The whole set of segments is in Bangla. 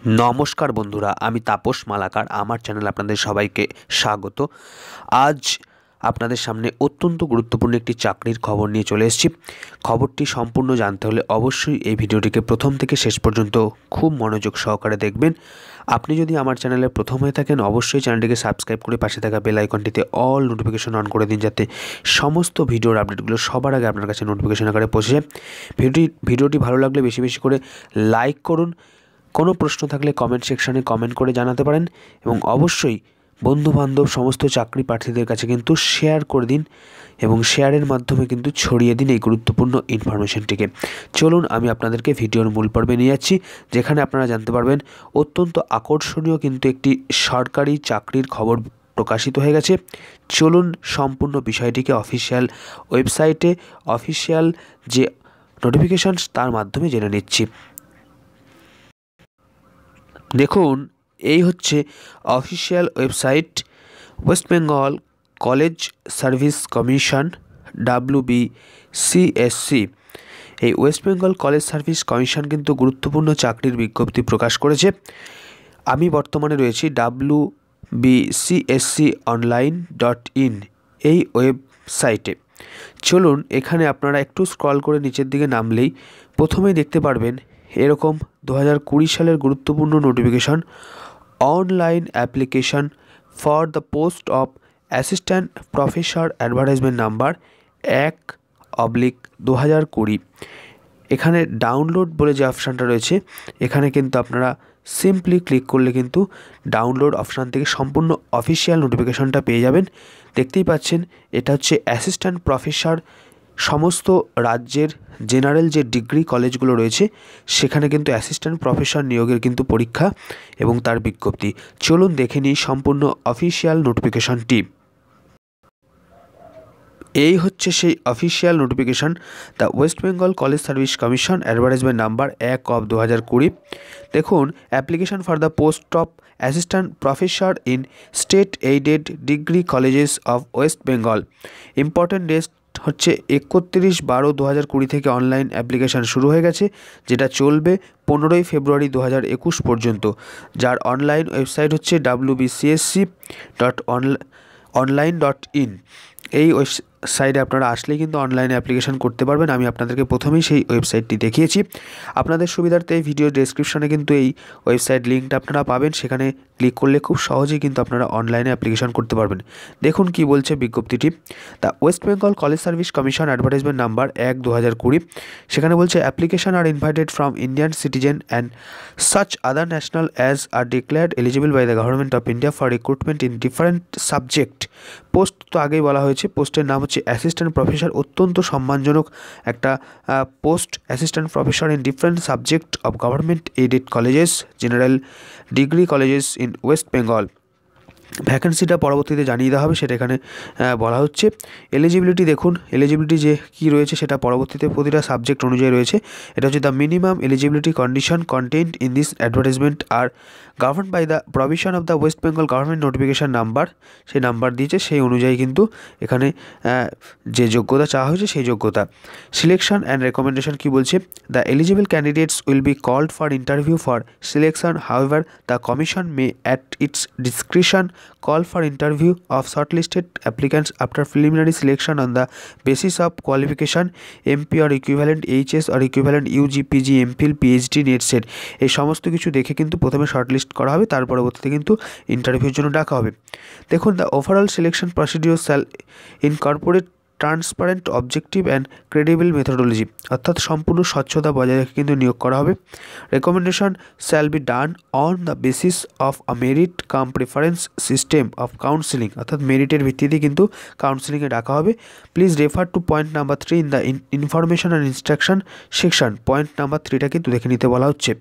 নমস্কার বন্ধুরা, আমি তাপস মালাকার। আমার চ্যানেলে আপনাদের সবাইকে স্বাগত। আজ আপনাদের সামনে অত্যন্ত গুরুত্বপূর্ণ একটি চাকরির খবর নিয়ে চলে এসেছি। খবরটি সম্পূর্ণ জানতে হলে অবশ্যই এই ভিডিওটিকে প্রথম থেকে শেষ পর্যন্ত খুব মনোযোগ সহকারে দেখবেন। আপনি যদি আমার চ্যানেলে প্রথম হয়ে থাকেন, অবশ্যই চ্যানেলটিকে সাবস্ক্রাইব করে পাশে থাকা বেল আইকনটিতে অল নোটিফিকেশন অন করে দিন, যাতে সমস্ত ভিডিওর আপডেটগুলো সবার আগে আপনার কাছে নোটিফিকেশন আকারে পৌঁছে যায়। ভিডিওটি ভালো লাগলে বেশি বেশি করে লাইক করুন। কোনো প্রশ্ন থাকলে কমেন্ট সেকশানে কমেন্ট করে জানাতে পারেন এবং অবশ্যই বন্ধুবান্ধব সমস্ত চাকরি প্রার্থীদের কাছে কিন্তু শেয়ার করে দিন এবং শেয়ারের মাধ্যমে কিন্তু ছড়িয়ে দিন এই গুরুত্বপূর্ণ ইনফরমেশনটিকে। চলুন আমি আপনাদেরকে ভিডিওর মূল পর্বে নিয়ে যাচ্ছি, যেখানে আপনারা জানতে পারবেন অত্যন্ত আকর্ষণীয় কিন্তু একটি সরকারি চাকরির খবর প্রকাশিত হয়ে গেছে। চলুন সম্পূর্ণ বিষয়টিকে অফিসিয়াল ওয়েবসাইটে অফিসিয়াল যে নোটিফিকেশান তার মাধ্যমে জেনে নিচ্ছি। দেখুন, এই হচ্ছে official website West Bengal college service commission WBCSC। এই West Bengal college service commission কিন্তু গুরুত্বপূর্ণ চাকরির বিজ্ঞপ্তি প্রকাশ করেছে। আমি বর্তমানে রয়েছি WBCSConline.in এই ওয়েবসাইটে। চলুন, এখানে আপনারা একটু স্ক্রল করে নিচের দিকে নামলেই প্রথমেই দেখতে পারবেন এরকম 2020 সালের গুরুত্বপূর্ণ notification, online application for the post of assistant professor, advertisement number 1/2020। এখানে ডাউনলোড বলে যে অপশানটা রয়েছে, এখানে কিন্তু আপনারা সিম্পলি ক্লিক করলে কিন্তু ডাউনলোড অপশান থেকে সম্পূর্ণ অফিসিয়াল নোটিফিকেশনটা পেয়ে যাবেন। দেখতেই পাচ্ছেন, এটা হচ্ছে অ্যাসিস্ট্যান্ট প্রফেসর। সমস্ত রাজ্যের জেনারেল যে ডিগ্রি কলেজগুলো রয়েছে সেখানে কিন্তু অ্যাসিস্ট্যান্ট প্রফেসর নিয়োগের কিন্তু পরীক্ষা এবং তার বিজ্ঞপ্তি। চলুন দেখে নিই সম্পূর্ণ অফিসিয়াল নোটিফিকেশনটি। এই হচ্ছে সেই official notification, the West Bengal college service commission, advertisement number 1/2020। দেখুন, application for the post of assistant professor in state aided degree colleges of West Bengal. Important date হচ্ছে 31/12/2020 থেকে অনলাইন অ্যাপ্লিকেশান শুরু হয়ে গেছে, যেটা চলবে 15 ফেব্রুয়ারি 2021 পর্যন্ত। যার অনলাইন ওয়েবসাইট হচ্ছে WBCSC.online.in। এই ওয়েবসাইটে আপনারা আসলেই কিন্তু অনলাইনে অ্যাপ্লিকেশন করতে পারবেন। আমি আপনাদেরকে প্রথমেই সেই ওয়েবসাইটটি দেখিয়েছি। আপনাদের সুবিধার্থে এই ভিডিও ডেসক্রিপশনে কিন্তু এই ওয়েবসাইট লিঙ্কটা আপনারা পাবেন। সেখানে ক্লিক করলে খুব সহজেই কিন্তু আপনারা অনলাইনে অ্যাপ্লিকেশন করতে পারবেন। দেখুন কি বলছে বিজ্ঞপ্তিটি। The West Bengal college service commission, advertisement number 1/2020। সেখানে বলছে application are invited from Indian citizen and such other national as are declared eligible by the government of India for recruitment in different subject. Post তো আগেই বলা হয়েছে, পোস্টের নাম হচ্ছে অ্যাসিস্ট্যান্ট প্রফেসর। অত্যন্ত সম্মানজনক একটা post, assistant professor in different subject of government aided colleges, general degree colleges in West Bengal. ভ্যাকেন্সিটা পরবর্তীতে জানিয়ে দেওয়া হবে, সেটা এখানে বলা হচ্ছে। এলিজিবিলিটি দেখুন, এলিজিবিলিটি যে কী রয়েছে সেটা পরবর্তীতে প্রতিটা সাবজেক্ট অনুযায়ী রয়েছে। এটা হচ্ছে the minimum eligibility condition content in this advertisement are govern by the provision of the West Bengal government notification number. সেই নাম্বার দিয়েছে, সেই অনুযায়ী কিন্তু এখানে যে যোগ্যতা চাওয়া হয়েছে সেই যোগ্যতা। সিলেকশন অ্যান্ড রেকমেন্ডেশন কী বলছে, the eligible candidates will be called for interview for selection. However the commission may at its discretion call for interview of shortlisted applicants after preliminary selection on the basis of qualification MP or equivalent, HS or equivalent, UG, PG, MPhil, PhD, NET set। এই সমস্ত কিছু দেখে কিন্তু প্রথমে শর্টলিস্ট করা হবে, তার পরবর্তীতে কিন্তু ইন্টারভিউর জন্য ডাকা হবে। দেখুন, the overall selection procedure shall incorporate transparent, objective and credible methodology. অর্থাৎ সম্পূর্ণ স্বচ্ছতা বজায় রেখে কিন্তু নিয়োগ করা হবে। Recommendation shall be done on the basis of a merit cum preference system of counselling. অর্থাৎ মেরিটের ভিত্তিতে কিন্তু কাউন্সিলিংয়ে ডাকা হবে। Please refer to point number 3 in the information and instruction section. Point number 3টা কিন্তু দেখে নিতে বলা হচ্ছে।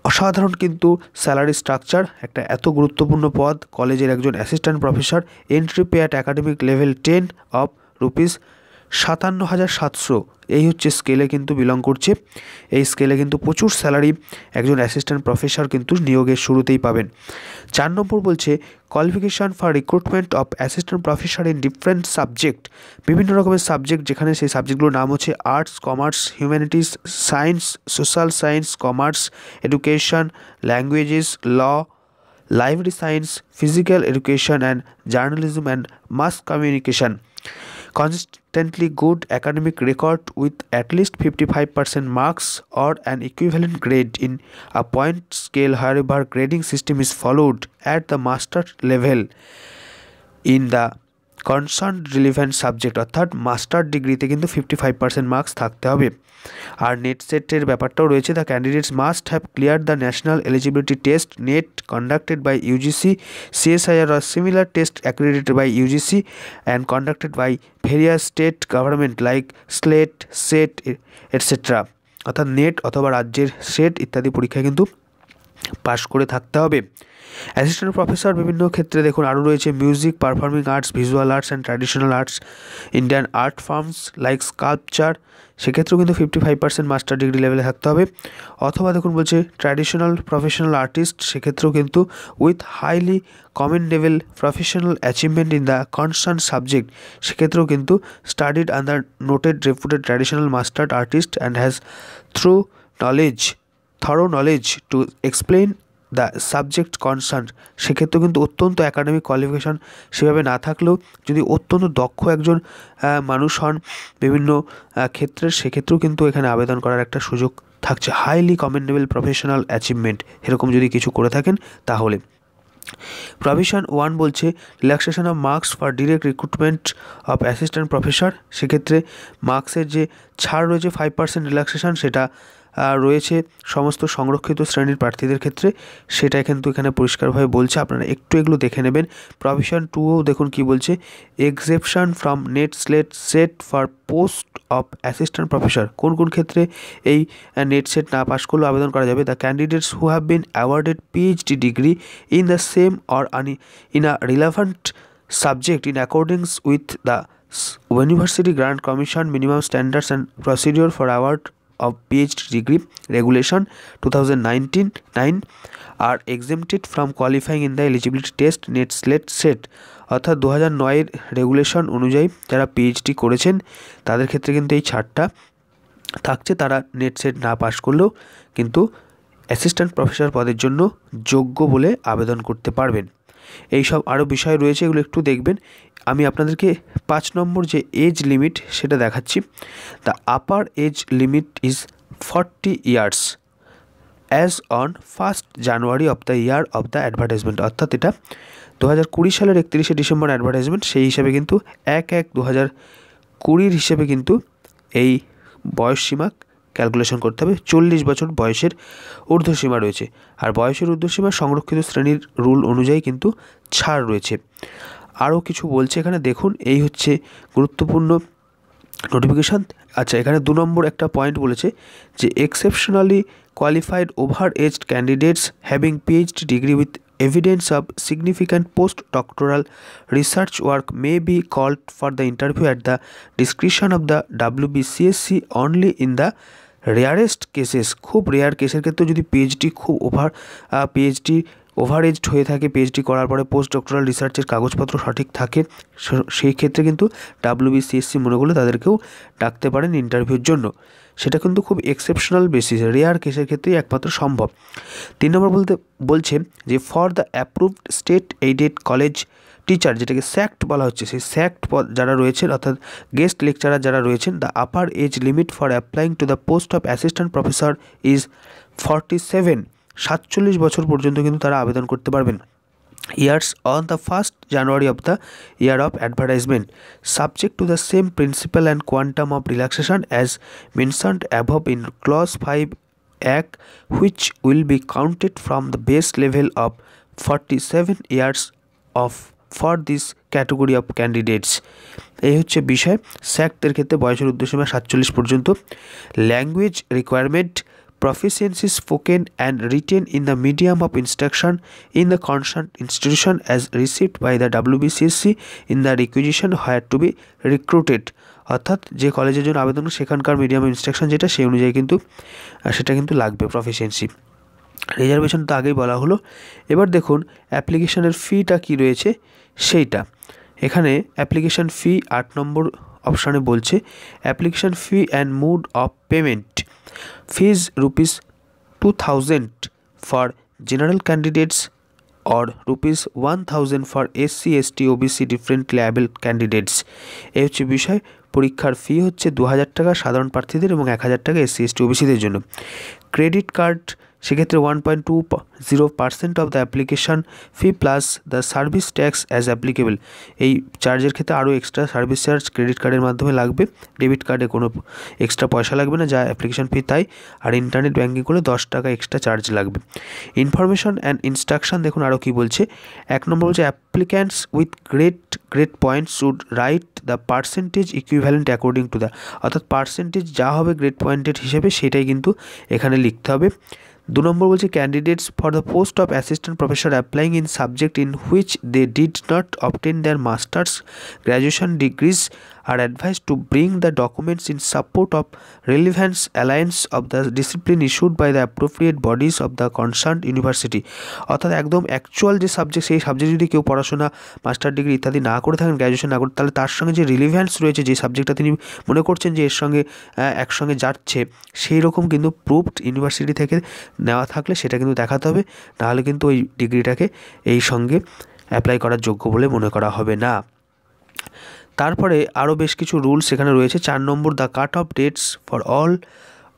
অসাধারণ কিন্তু স্যালারি স্ট্রাকচার, একটা এত গুরুত্বপূর্ণ পদ, কলেজের একজন assistant professor. Entry pay at academic level 10 of 57,700 এই হচ্ছে স্কেলে কিন্তু বিলং করছে। এই স্কেলে কিন্তু প্রচুর স্যালারি একজন অ্যাসিস্ট্যান্ট প্রফেসর কিন্তু নিয়োগের শুরুতেই পাবেন। 4 নম্বর বলছে qualification for recruitment of assistant professor in different subject, বিভিন্ন রকমের সাবজেক্ট, যেখানে সেই সাবজেক্টগুলোর নাম হচ্ছে arts, commerce, humanities, science, social science, commerce, education, languages, law, library science, physical education and journalism and mass communication. Consistently good academic record with at least 55% marks or an equivalent grade in a point scale. However, grading system is followed at the master level in the concerned relevant subject, অর্থাৎ মাস্টার ডিগ্রিতে কিন্তু 55% মার্কস থাকতে হবে। আর নেট সেটের ব্যাপারটাও রয়েছে। The candidates must have clear the national eligibility test NET conducted by UGC, CSIR or similar test accredited by UGC and conducted by various state government like SLATE, SET, etc. অর্থাৎ নেট অথবা রাজ্যের সেট ইত্যাদি পরীক্ষায় কিন্তু পাশ করে থাকতে হবে। অ্যাসিস্ট্যান্ট প্রফেসর বিভিন্ন ক্ষেত্রে দেখুন আরও রয়েছে music, performing arts, visual arts and traditional arts, Indian art forms like sculpture, সেক্ষেত্রেও কিন্তু 55% মাস্টার ডিগ্রি লেভেলে থাকতে হবে। অথবা দেখুন বলছে ট্র্যাডিশনাল প্রফেশনাল আর্টিস্ট, সেক্ষেত্রেও কিন্তু with highly commendable professional achievement in the concern subject, সেক্ষেত্রেও কিন্তু studied under noted reputed traditional mastered artist and has thorough knowledge to explain the subject concern, সেক্ষেত্রেও কিন্তু অত্যন্ত অ্যাকাডেমিক কোয়ালিফিকেশান সেভাবে না থাকলেও যদি অত্যন্ত দক্ষ একজন মানুষ হন বিভিন্ন ক্ষেত্রে, সেক্ষেত্রেও কিন্তু এখানে আবেদন করার একটা সুযোগ থাকছে। হাইলি কমেন্ডেবল প্রফেশনাল অ্যাচিভমেন্ট এরকম যদি কিছু করে থাকেন তাহলে। প্রভিশন 1 বলছে relaxation of marks for direct recruitment of assistant professor, সেক্ষেত্রে মার্কসের যে ছাড় রয়েছে 5% রিল্যাক্সেশন সেটা রয়েছে সমস্ত সংরক্ষিত শ্রেণীর প্রার্থীদের ক্ষেত্রে, সেটা কিন্তু এখানে পরিষ্কারভাবে বলছে, আপনারা একটু এগুলো দেখে নেবেন। প্রভিশন 2ও দেখুন কি বলছে, exception from net slate set for post of assistant professor, কোন কোন ক্ষেত্রে এই নেট সেট না পাস করলেও আবেদন করা যাবে। The candidates who have been awarded PhD degree in the same or in a relevant subject in accordance with the university grant commission minimum standards and procedure for award of PhD degree regulation 2019 are exempted from qualifying in the eligibility test net slate set, অর্থাৎ 2009 রেগুলেশন অনুযায়ী যারা পিএইচডি করেছেন তাদের ক্ষেত্রে কিন্তু এই ছাড়টা থাকছে, তারা নেট সেট না পাস করলেও কিন্তু অ্যাসিস্ট্যান্ট প্রফেসর পদের জন্য যোগ্য বলে আবেদন করতে পারবেন। এই সব আরও বিষয় রয়েছে, এগুলো একটু দেখবেন। আমি আপনাদেরকে 5 নম্বর যে এজ লিমিট সেটা দেখাচ্ছি। The upper age limit is 40 years as on 1 January of the year of the advertisement, অর্থাৎ এটা 2020 সালের 31শে ডিসেম্বর অ্যাডভার্টাইজমেন্ট, সেই হিসাবে কিন্তু 1/1/2020 হিসেবে কিন্তু এই বয়সসীমা ক্যালকুলেশন করতে হবে। 40 বছর বয়সের ঊর্ধ্বসীমা রয়েছে, আর বয়সের ঊর্ধ্বসীমা সংরক্ষিত শ্রেণীর রুল অনুযায়ী কিন্তু ছাড় রয়েছে। আরও কিছু বলছে এখানে দেখুন, এই হচ্ছে গুরুত্বপূর্ণ নোটিফিকেশান। আচ্ছা, এখানে 2 নম্বর একটা পয়েন্ট বলেছে যে exceptionally qualified over aged candidates having PhD degree with evidence of significant post-doctoral research work may be called for the interview at the discretion of the WBCSC only in the rarest cases, খুব রেয়ার কেসের ক্ষেত্রে যদি পিএইচডি খুব ওভারএজড হয়ে থাকে, পিএইচডি করার পরে পোস্ট ডক্টরাল রিসার্চের কাগজপত্র সঠিক থাকে, সেই ক্ষেত্রে কিন্তু WBCSC মনে করলে তাদেরকেও ডাকতে পারেন ইন্টারভিউর জন্য। সেটা কিন্তু খুব এক্সেপশনাল বেসিস, রেয়ার কেসের ক্ষেত্রেই একমাত্র সম্ভব। 3 নম্বর বলছে যে for the approved state aided college teacher, যেটাকে স্যাক্ট বলা হচ্ছে, সেই স্যাক্ট পদ যারা রয়েছেন অর্থাৎ গেস্ট লেকচারার যারা রয়েছেন, the upper age limit for applying to the post of assistant professor is 47, 47 বছর পর্যন্ত কিন্তু তারা আবেদন করতে পারবেন। Years on the 1 January of the year of advertisement, subject to the same principle and quantum of relaxation as mentioned above in clause 5 Act, which will be counted from the base level of 47 years of for this category of candidates. এই হচ্ছে বিষয়। স্যাক্টদের ক্ষেত্রে বয়সের ঊর্ধ্বসীমা 47 পর্যন্ত। Language requirement, proficiency spoken and written in the medium of instruction in the concerned institution as received by the WBCSC in the requisition where to be recruited, অর্থাৎ যে কলেজের জন্য আবেদন সেখানকার মিডিয়াম ইনস্ট্রাকশন যেটা সেই অনুযায়ী কিন্তু সেটা কিন্তু লাগবে প্রফিসিয়েন্সি। রিজার্ভেশন তো আগেই বলা হলো। এবার দেখুন অ্যাপ্লিকেশনের ফিটা কী রয়েছে সেইটা। এখানে অ্যাপ্লিকেশন ফি 8 নম্বর অপশানে বলছে application fee and mode of payment fees ₹2000 for general candidates or ₹1000 for SC, ST, OBC differently able candidates. এই হচ্ছে বিষয়। পরীক্ষার ফি হচ্ছে 2000 টাকা সাধারণ প্রার্থীদের এবং 1000 টাকা SC, ST, OBCদের জন্য। ক্রেডিট কার্ড সেক্ষেত্রে 1.20% of the application fee plus the service tax as applicable. এই চার্জের ক্ষেত্রে আরও এক্সট্রা সার্ভিস চার্জ ক্রেডিট কার্ডের মাধ্যমে লাগবে। ডেবিট কার্ডে কোনো এক্সট্রা পয়সা লাগবে না, যা অ্যাপ্লিকেশন ফি তাই। আর ইন্টারনেট ব্যাঙ্কিং করলে 10 টাকা এক্সট্রা চার্জ লাগবে। ইনফরমেশন অ্যান্ড ইনস্ট্রাকশন দেখুন আরও কী বলছে। 1 নম্বর বলছে applicants with grade points should write the percentage equivalent according to the, অর্থাৎ পার্সেন্টেজ যা হবে গ্রেড পয়েন্টের হিসেবে সেটাই কিন্তু এখানে লিখতে হবে। 2 নম্বর বলছে candidates for the post of assistant professor applying in subject in which they did not obtain their masters graduation degrees are advise to bring the documents in support of relevance alliance of the discipline issued by the appropriate bodies of the concern university. অর্থাৎ একদম অ্যাকচুয়াল যে সাবজেক্ট সেই সাবজেক্ট যদি কেউ পড়াশোনা মাস্টার ডিগ্রি ইত্যাদি না করে থাকেন, গ্র্যাজুয়েশন না করে, তাহলে তার সঙ্গে যে রিলিভেন্স রয়েছে যে সাবজেক্টটা তিনি মনে করছেন যে এর সঙ্গে একসঙ্গে যাচ্ছে সেই রকম কিন্তু প্রুফড ইউনিভার্সিটি থেকে নেওয়া থাকলে সেটা কিন্তু দেখাতে হবে, নাহলে কিন্তু ওই ডিগ্রিটাকে এই সঙ্গে অ্যাপ্লাই করার যোগ্য বলে মনে করা হবে না। তারপরে আরও বেশ কিছু রুলস এখানে রয়েছে। 4 নম্বর the cut off dates for all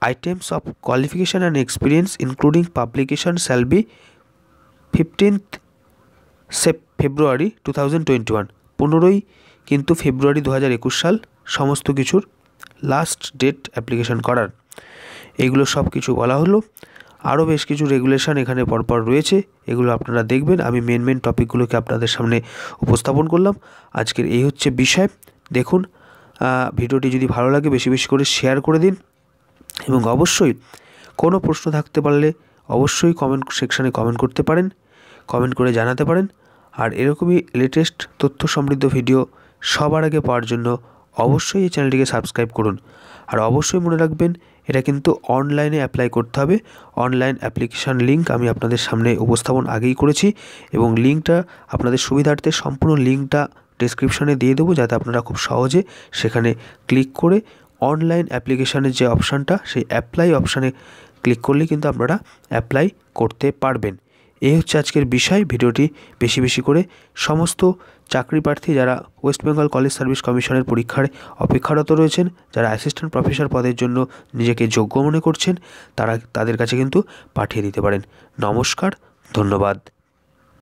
items of qualification and experience including publication shall be 15th February 2021। 15ই কিন্তু ফেব্রুয়ারি 2021 সাল সমস্ত কিছুর লাস্ট ডেট অ্যাপ্লিকেশন করার। এইগুলো সব কিছু বলা হলো। আরও বেশ কিছু রেগুলেশন এখানে পরপর রয়েছে, এগুলো আপনারা দেখবেন। আমি মেন টপিকগুলোকে আপনাদের সামনে উপস্থাপন করলাম। আজকের এই হচ্ছে বিষয়। দেখুন ভিডিওটি যদি ভালো লাগে বেশি বেশি করে শেয়ার করে দিন এবং অবশ্যই কোনো প্রশ্ন থাকতে পারলে অবশ্যই কমেন্ট সেকশানে কমেন্ট করতে পারেন, কমেন্ট করে জানাতে পারেন। আর এরকমই লেটেস্ট তথ্য সমৃদ্ধ ভিডিও সবার আগে পাওয়ার জন্য অবশ্যই এই চ্যানেলটিকে সাবস্ক্রাইব করুন। আর অবশ্যই মনে রাখবেন এটা কিন্তু অনলাইনে অ্যাপ্লাই করতে হবে। অনলাইন অ্যাপ্লিকেশান লিঙ্ক আমি আপনাদের সামনে উপস্থাপন আগেই করেছি এবং লিঙ্কটা আপনাদের সুবিধার্থে সম্পূর্ণ লিঙ্কটা ডেসক্রিপশানে দিয়ে দেবো, যাতে আপনারা খুব সহজে সেখানে ক্লিক করে অনলাইন অ্যাপ্লিকেশানের যে অপশানটা সেই অ্যাপ্লাই অপশানে ক্লিক করলে কিন্তু আপনারা অ্যাপ্লাই করতে পারবেন। এই হচ্ছে আজকের বিষয়। ভিডিওটি বেশি বেশি করে সমস্ত চাকরি প্রার্থী যারা ওয়েস্ট বেঙ্গল কলেজ সার্ভিস কমিশনের পরীক্ষায় অপেক্ষারত রয়েছেন, যারা অ্যাসিস্ট্যান্ট প্রফেসর পদের জন্য নিজেকে যোগ্য মনে করছেন, তাদের কাছে কিন্তু পাঠিয়ে দিতে পারেন। নমস্কার, ধন্যবাদ।